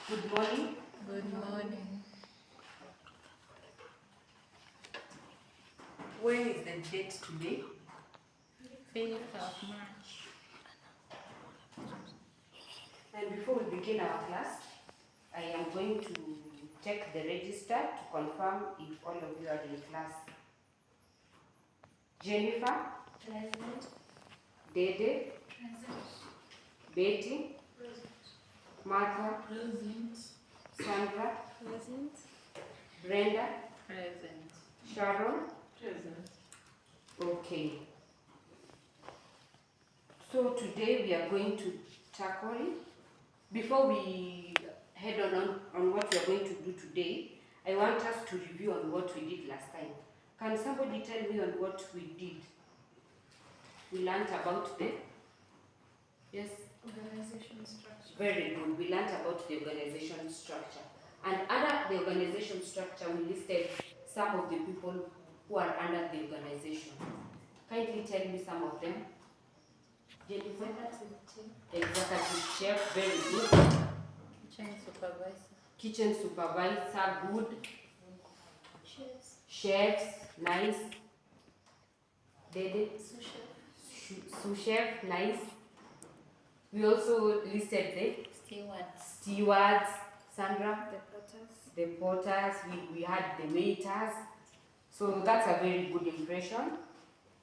Good morning. Good morning. When is the date today? 5th of March. And before we begin our class, I am going to check the register to confirm if all of you are in class. Jennifer, Present. Dede, Present. Betty, Present. Martha, Present. Sandra, Present. Brenda, Present. Sharon. Present. Okay. So today we are going to tackle, before we head on what we are going to do today, I want us to review on what we did last time. Can somebody tell me on what we did? We learned about the, yes? Organization structure. Very good. We learned about the organization structure. And under the organization structure, we listed some of the people who are under the organization. Kindly tell me some of them. Jennifer? Executive chef, very good. Kitchen supervisor. Kitchen supervisor, good. Chefs. Chefs, nice. Dede? Sous chef. Sous chef, nice. We also listed the Stewards. stewards, Sandra. The potters. The porters, we had the waiters. So that's a very good impression.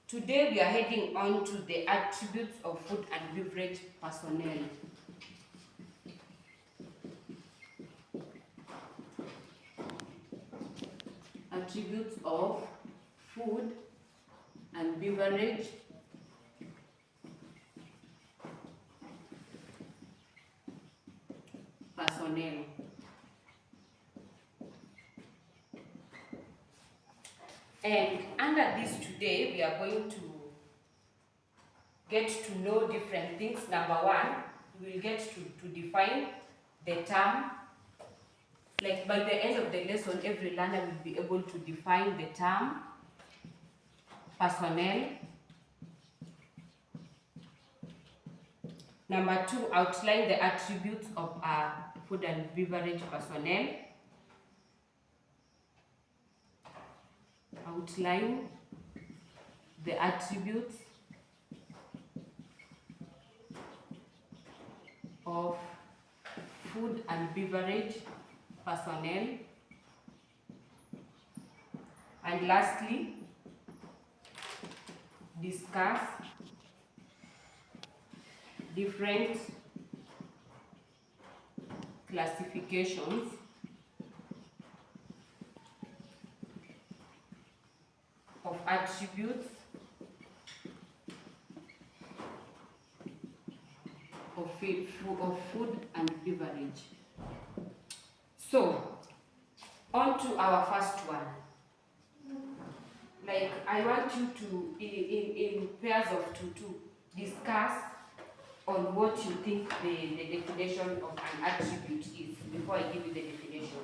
Today we are heading on to the attributes of food and beverage personnel. Attributes of food and beverage personnel. And under this today, we are going to get to know different things. Number one, we will get to define the term. Like by the end of the lesson, every learner will be able to define the term personnel. Number two, outline the attributes of food and beverage personnel. Outline the attributes of food and beverage personnel. And lastly, discuss different classifications of attributes of food and beverage. So, on to our first one. Like, I want you to, in pairs of two, discuss on what you think the definition of an attribute is before I give you the definition.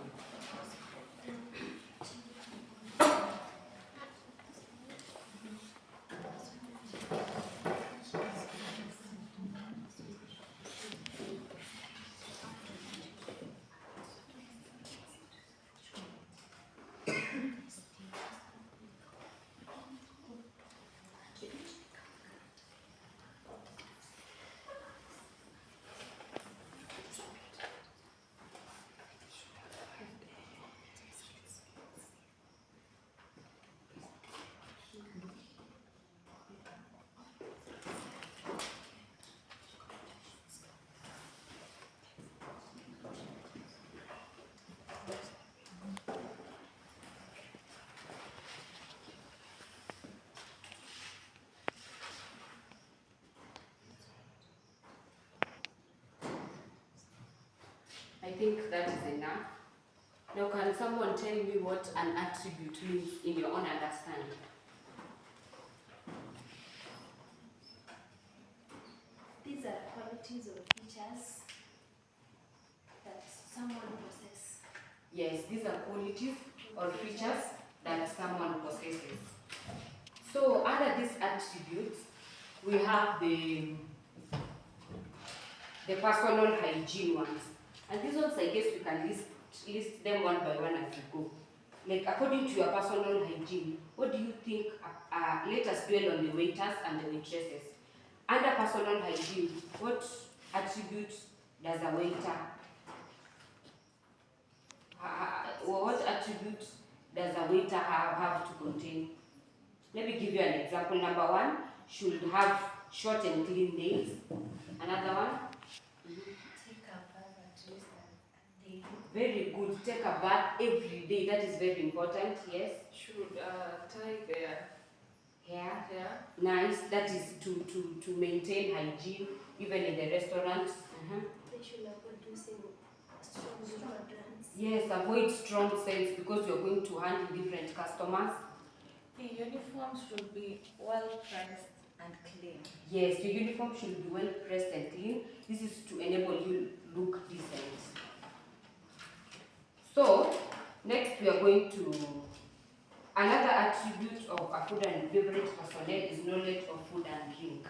I think that is enough. Now, can someone tell me what an attribute means in your own understanding? These are qualities or features that someone possesses. Yes, these are qualities or features that someone possesses. So under these attributes, we have the personal hygiene ones. And these ones, I guess we can list them one by one as we go. Like according to your personal hygiene, what do you think? Let us dwell on the waiters and the waitresses. Under personal hygiene, what attribute does a waiter? What attribute does a waiter have to contain? Let me give you an example. Number one, should have short and clean nails. Another one, Take a bath at least a day. very good. Take a bath every day. That is very important. Yes. Should tie their Hair. hair. Nice. That is to maintain hygiene even in the restaurants. They should avoid using strong deodorants. Yes. Avoid strong scents because you're going to handle different customers. The uniform should be well pressed and clean. Yes. Your uniform should be well pressed and clean. This is to enable you look decent. So next we are going to another attribute of a food and beverage personnel is knowledge of food and drink.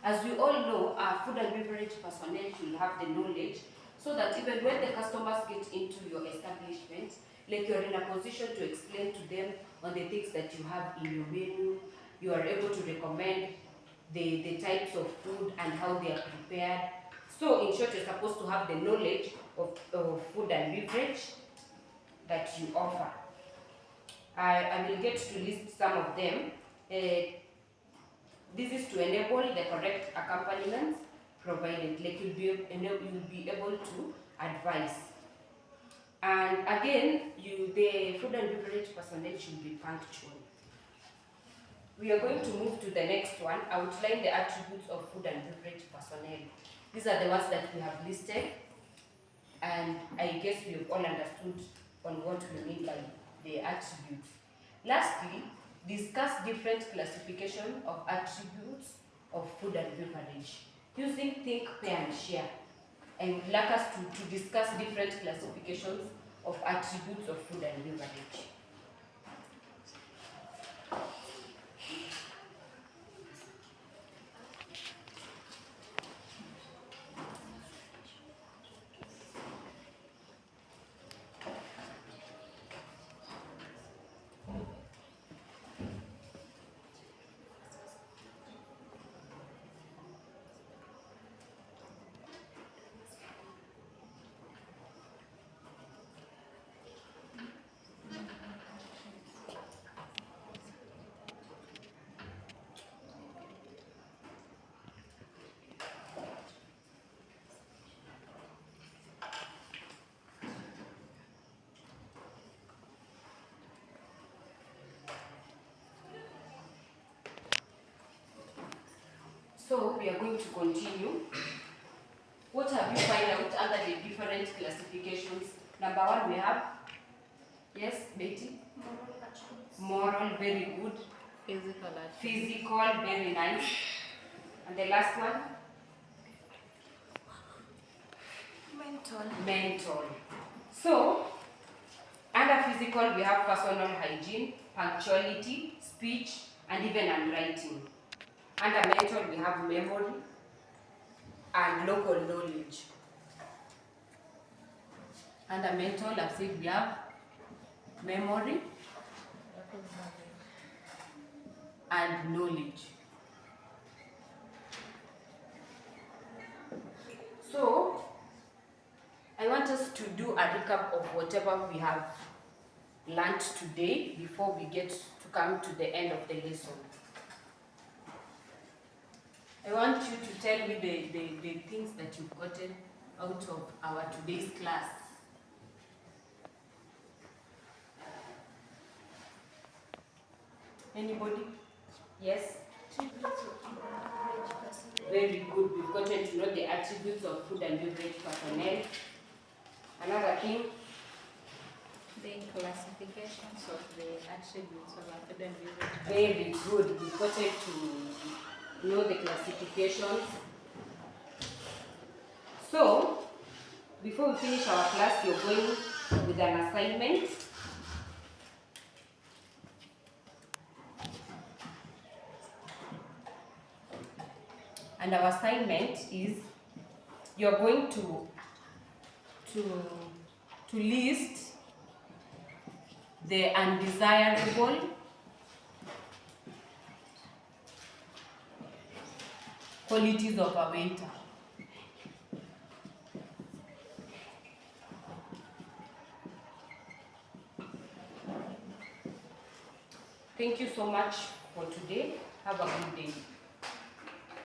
As we all know, our food and beverage personnel should have the knowledge so that even when the customers get into your establishment, like you're in a position to explain to them on the things that you have in your menu, you are able to recommend the types of food and how they are prepared. So in short, you're supposed to have the knowledge of food and beverage that you offer. I will get to list some of them. This is to enable the correct accompaniments provided, like you'll be able to advise. And again, the food and beverage personnel should be punctual. We are going to move to the next one, outline the attributes of food and beverage personnel. These are the ones that we have listed, and I guess we have all understood on what we mean by the attributes. Lastly, discuss different classification of attributes of food and beverage. Using think, pair and share. I would like us to discuss different classifications of attributes of food and beverage. So we are going to continue. What have you found out under the different classifications? Number one, we have, yes, Betty? Moral attributes. Moral, very good. Physical attributes. Physical, very nice. And the last one? Mental. Mental. So, under physical, we have personal hygiene, punctuality, speech, and even handwriting. Under mental, we have memory and local knowledge. Under mental, I've said we have memory and knowledge. So, I want us to do a recap of whatever we have learned today before we get to come to the end of the lesson. I want you to tell me the things that you've gotten out of our today's class. Anybody? Yes? Attributes of food and beverage personnel. Very good. We've gotten to know the attributes of food and beverage personnel. Another thing, The classifications of the attributes of a food and beverage. very good. We've gotten to know the classifications. So, before we finish our class, you're going with an assignment. And our assignment is you're going to to list the undesirable qualities of a waiter. Thank you so much for today. Have a good day.